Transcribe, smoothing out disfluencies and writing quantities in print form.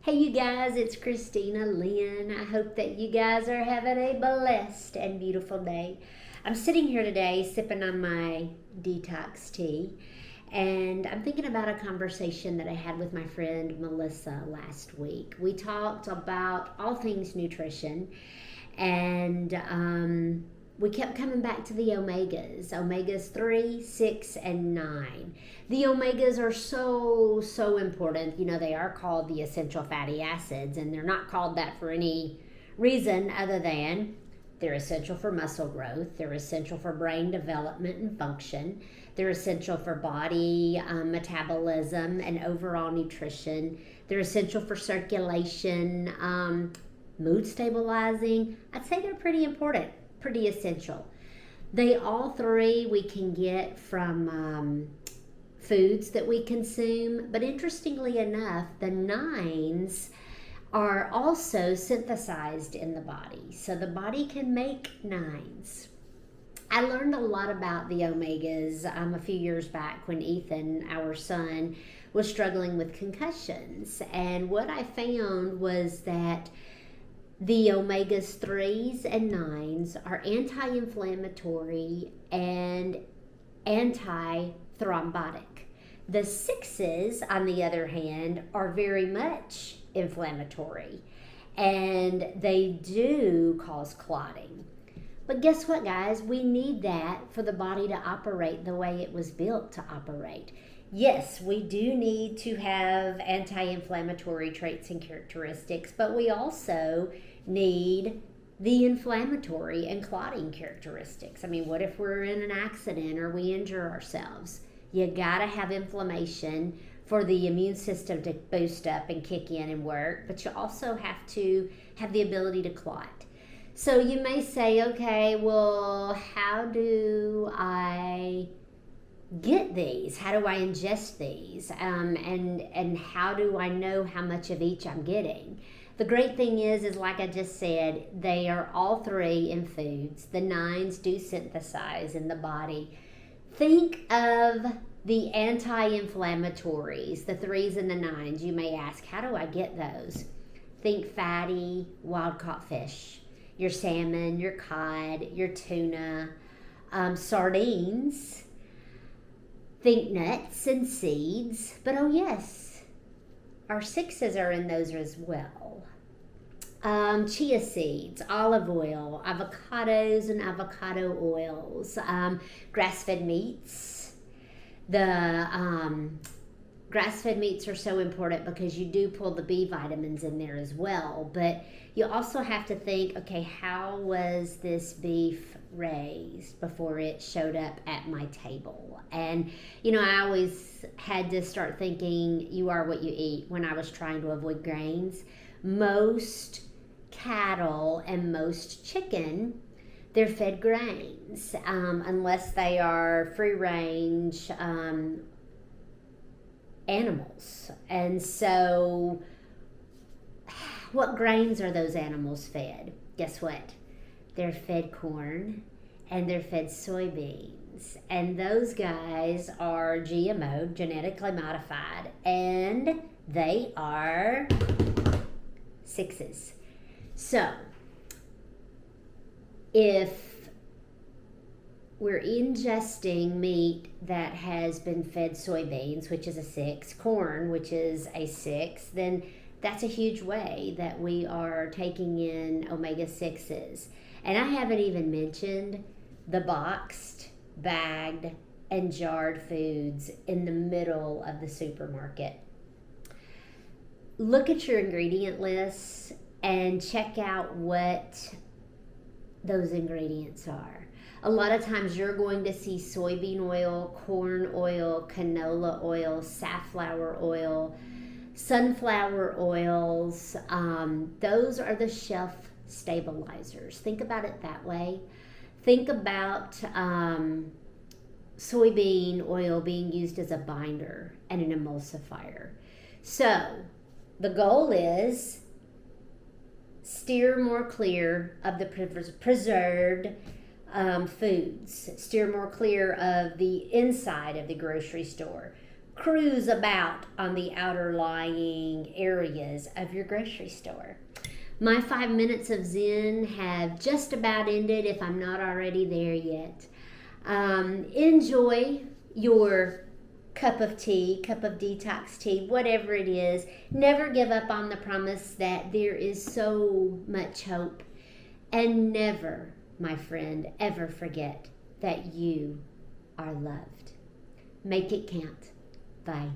Hey you guys, it's Cristina Lynn. I hope that you guys are having a blessed and beautiful day. I'm sitting here today sipping on my detox tea, and I'm thinking about a conversation that I had with my friend Melissa last week. We talked about all things nutrition, and we kept coming back to the omegas 3, 6, and 9. The omegas are so important. You know, they are called the essential fatty acids, and they're not called that for any reason other than they're essential for muscle growth, they're essential for brain development and function, they're essential for body metabolism and overall nutrition, they're essential for circulation, mood stabilizing. I'd say they're pretty important, pretty essential. They all three we can get from foods that we consume, but interestingly enough, the nines are also synthesized in the body. So the body can make nines. I learned a lot about the omegas a few years back when Ethan, our son, was struggling with concussions. And what I found was that the omegas 3s and 9s are anti-inflammatory and anti-thrombotic. The 6s, on the other hand, are very much inflammatory, and they do cause clotting. But guess what, guys? We need that for the body to operate the way it was built to operate. Yes, we do need to have anti-inflammatory traits and characteristics, but we also need the inflammatory and clotting characteristics. I mean, what if we're in an accident or we injure ourselves? You gotta have inflammation for the immune system to boost up and kick in and work, but you also have to have the ability to clot. So you may say, okay, well, how do I get these? How do I ingest these? And how do I know how much of each I'm getting? The great thing is like I just said, they are all three in foods. The 9s do synthesize in the body. Think of the anti-inflammatories, the 3s and the 9s. You may ask, how do I get those? Think fatty, wild-caught fish, your salmon, your cod, your tuna, sardines. Think nuts and seeds. But oh yes, our 6s are in those as well. Chia seeds, olive oil, avocados and avocado oils, grass-fed meats. The grass-fed meats are so important because you do pull the B vitamins in there as well, but you also have to think, okay, how was this beef raised before it showed up at my table? And you know, I always had to start thinking you are what you eat when I was trying to avoid grains. Most cattle and most chicken, they're fed grains unless they are free range animals. And so what grains are those animals fed? Guess what? They're fed corn and they're fed soybeans. And those guys are GMO, genetically modified, and they are 6s. So, if we're ingesting meat that has been fed soybeans, which is a 6, corn, which is a 6, then that's a huge way that we are taking in omega-6s. And I haven't even mentioned the boxed, bagged, and jarred foods in the middle of the supermarket. Look at your ingredient lists and check out what those ingredients are. A lot of times you're going to see soybean oil, corn oil, canola oil, safflower oil, sunflower oils. Those are the shelf stabilizers. Think about it that way. Think about soybean oil being used as a binder and an emulsifier. So the goal is steer more clear of the preserved foods. Steer more clear of the inside of the grocery store. cruise about on the outer lying areas of your grocery store. My 5 minutes of Zen have just about ended, if I'm not already there yet. Enjoy your cup of tea, cup of detox tea, whatever it is. Never give up on the promise that there is so much hope. And never, my friend, ever forget that you are loved. Make it count. Bye.